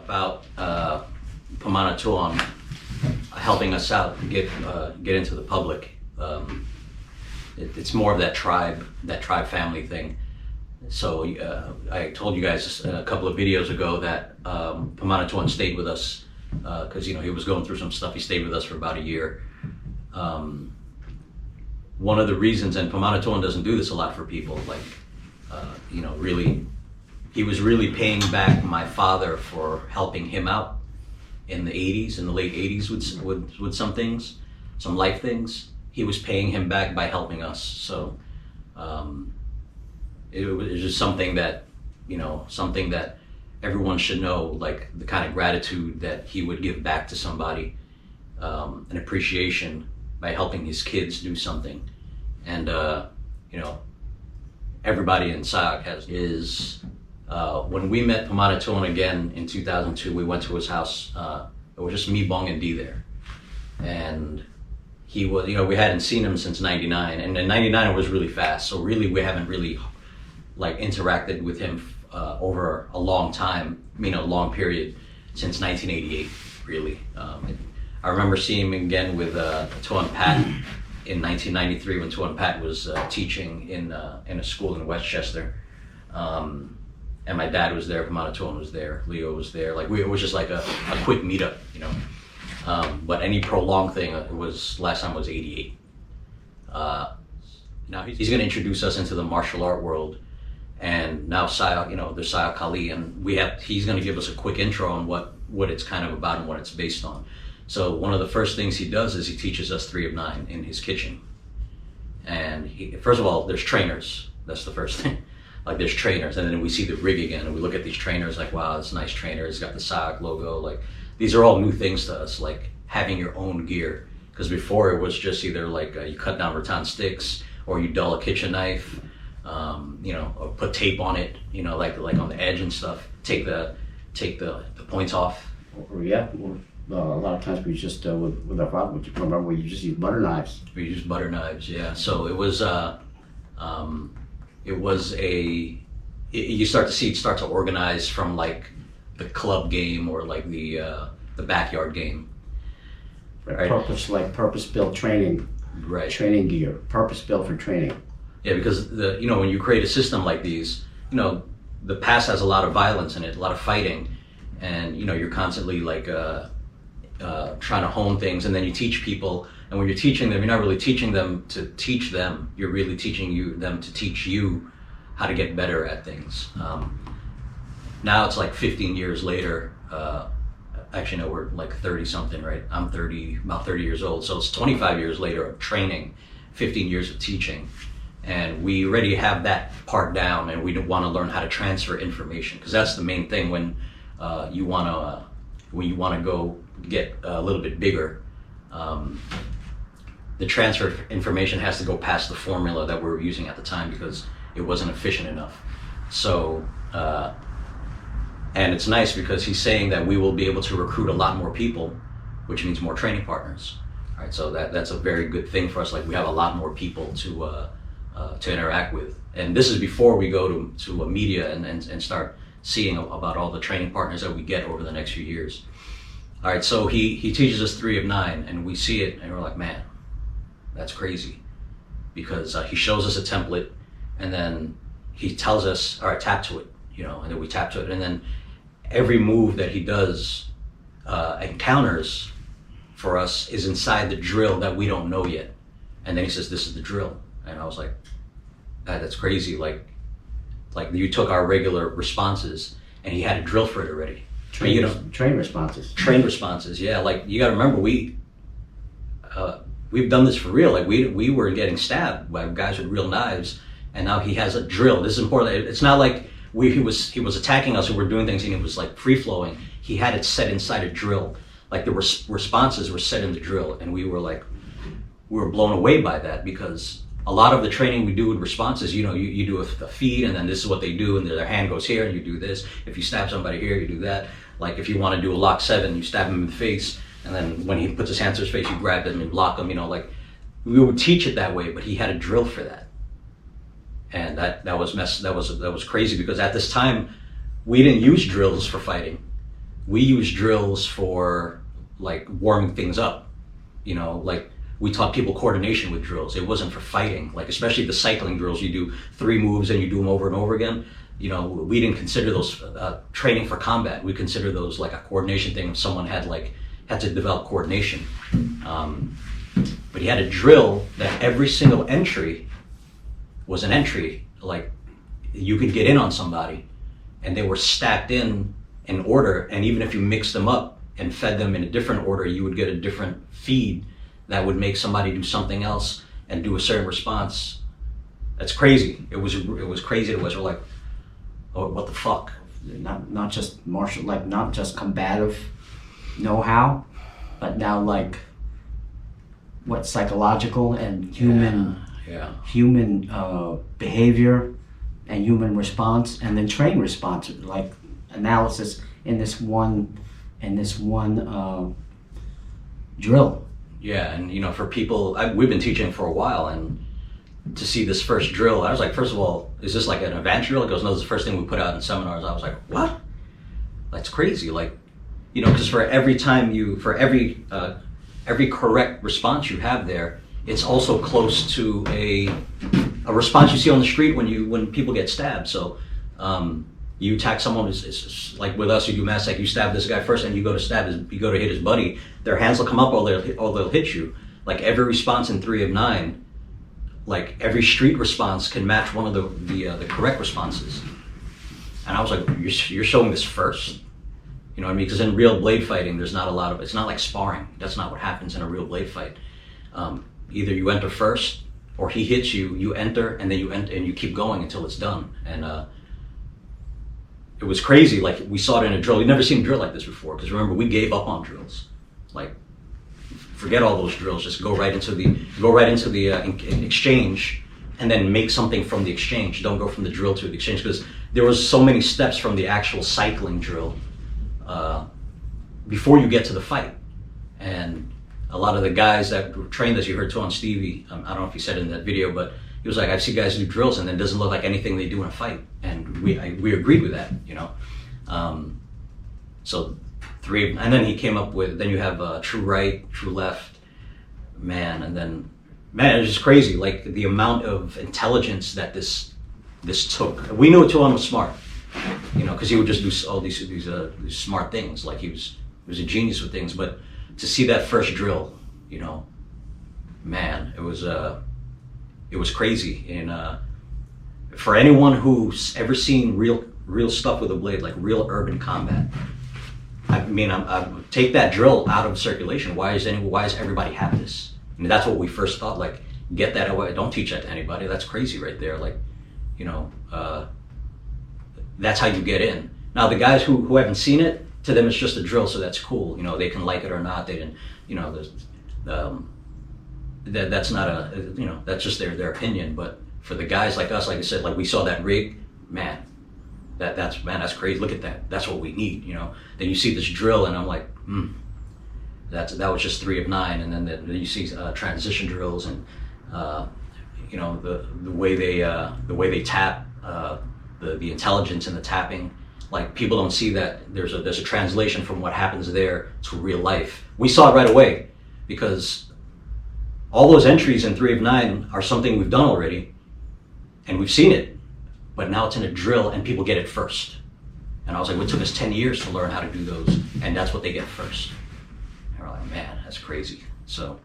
about Pamanatuan helping us out and get into the public. It's more of that tribe family thing. So I told you guys a couple of videos ago that Pamanatuan stayed with us because he was going through some stuff. He stayed with us for about a year. One of the reasons, and Pamanatuan doesn't do this a lot for people, like really, he was really paying back my father for helping him out in the late 80s with some things, some life things. He was paying him back by helping us. So it was just something that everyone should know, like the kind of gratitude that he would give back to somebody, an appreciation by helping his kids do something. And everybody in Sayoc when we met Pamanatuan again in 2002, we went to his house. It was just me, Bong, and Dee there. And he was, we hadn't seen him since 99. And in 99 it was really fast. So really we haven't really interacted with him over a long time, a long period, since 1988, really. I remember seeing him again with Tuan Pat in 1993 when Tuan Pat was teaching in a school in Westchester. And my dad was there, Pamanatuan was there, Leo was there. It was just like a quick meetup, But any prolonged thing, last time was 88. Now he's going to introduce us into the martial art world. And now Sayoc, there's Sayoc Kali, and he's going to give us a quick intro on what it's kind of about and what it's based on. So one of the first things he does is he teaches us 3 of 9 in his kitchen. And first of all, there's trainers. That's the first thing. There's trainers, and then we see the rig again, and we look at these trainers like, wow, it's a nice trainer. It's got the Sayoc logo. These are all new things to us, having your own gear. Because before it was just either you cut down rattan sticks, or you dull a kitchen knife, or put tape on it, like on the edge and stuff. Take the points off. A lot of times we just with our father, which you remember, we just use butter knives. We use butter knives, yeah. So you start to see it start to organize from the club game or the backyard game. Right. Purpose-built training. Right. Training gear, purpose-built for training. Yeah, because when you create a system like these, the past has a lot of violence in it, a lot of fighting, and you're constantly trying to hone things, and then you teach people. And when you're teaching them, you're not really teaching them to teach them. You're really teaching them to teach you how to get better at things. Now it's 15 years later. Actually, no, we're 30 something, right? I'm about 30 years old. So it's 25 years later of training, 15 years of teaching. And we already have that part down, and we want to learn how to transfer information, because that's the main thing when you want to go get a little bit bigger. The transfer of information has to go past the formula that we were using at the time, because it wasn't efficient enough. So, and it's nice because he's saying that we will be able to recruit a lot more people, which means more training partners. All right, so that's a very good thing for us. We have a lot more people to interact with, and this is before we go to a media and start seeing about all the training partners that we get over the next few years. All right, so he teaches us 3 of 9, and we see it, and we're like, man, that's crazy, because he shows us a template, and then he tells us, all right, tap to it, and then we tap to it, and then every move that he does and counters for us is inside the drill that we don't know yet. And then he says, this is the drill. And I was like, that's crazy. You took our regular responses and he had a drill for it already. Train responses. Train responses, yeah. You got to remember, we've done this for real. We were getting stabbed by guys with real knives, and now he has a drill. This is important. It's not like he was attacking us and we're doing things and it was free flowing. He had it set inside a drill. The responses were set in the drill, and we were blown away by that, because a lot of the training we do with responses, you do a feed, and then this is what they do, and their hand goes here, and you do this. If you stab somebody here, you do that. If you want to do a lock 7, you stab him in the face, and then when he puts his hand to his face, you grab him and block him. We would teach it that way, but he had a drill for that, and that was crazy, because at this time we didn't use drills for fighting. we use drills for like warming things up. You know, like we taught people coordination with drills. It wasn't for fighting. Like especially the cycling drills, you do 3 moves and you do them over and over again. You know, we didn't consider those training for combat. We consider those like a coordination thing. If someone had to develop coordination, but he had a drill that every single entry was an entry. Like you could get in on somebody, and they were stacked in order. And even if you mixed them up and fed them in a different order, you would get a different feed that would make somebody do something else and do a certain response. That's crazy. It was crazy. We're like, oh, what the fuck? Not just martial, like not just combative know-how, but now like what psychological and human behavior and human response, and then train response, like analysis in this one drill. Yeah, and you know, for people, we've been teaching for a while, and to see this first drill, I was like, first of all, is this like an advanced drill? It goes, no, this is the first thing we put out in seminars. I was like, what? That's crazy. Like, you know, because for every correct response you have there, it's also close to a response you see on the street when people get stabbed. So you attack someone, it's like with us, you do mass, like you stab this guy first and you go to hit his buddy, their hands will come up or they'll hit you. Like every response in 3 of 9, like every street response can match one of the correct responses. And I was like, you're showing this first? You know what I mean? Because in real blade fighting, there's not a lot of, it's not like sparring. That's not what happens in a real blade fight. Either you enter first, or he hits you, you enter, and then you keep going until it's done. And it was crazy. Like we saw it in a drill. We'd never seen a drill like this before. Because remember, we gave up on drills. Like, forget all those drills. Just go right into the exchange, and then make something from the exchange. Don't go from the drill to the exchange, because there was so many steps from the actual cycling drill before you get to the fight. And a lot of the guys that were trained, as you heard too on Stevie, I don't know if he said it in that video, but he was like, I see guys do drills and it doesn't look like anything they do in a fight. And we agreed with that, you know. So 3, and then he came up with, then you have true right, true left, and then it's just crazy, like the amount of intelligence that this took. We knew Tuan was smart, you know, because he would just do all these smart things. Like he was a genius with things. But to see that first drill, you know, it was crazy. And for anyone who's ever seen real stuff with a blade, like real urban combat, I mean, I take that drill out of circulation. Why does everybody have this? I mean, that's what we first thought. Like, get that away. Don't teach that to anybody. That's crazy right there. Like, you know, that's how you get in. Now, the guys who haven't seen it, to them it's just a drill, so that's cool. You know, they can like it or not. They didn't. You know, that's not a. You know, that's just their opinion. But for the guys like us, like I said, like we saw that rig, that's crazy. Look at that. That's what we need. You know. Then you see this drill, and I'm like, that was just 3 of 9. And then you see transition drills, and you know, the way they tap, the intelligence in the tapping. Like, people don't see that there's a translation from what happens there to real life. We saw it right away, because all those entries in 3 of 9 are something we've done already, and we've seen it, but now it's in a drill and people get it first. And I was like, it took us 10 years to learn how to do those, and that's what they get first. And we're like, man, that's crazy. So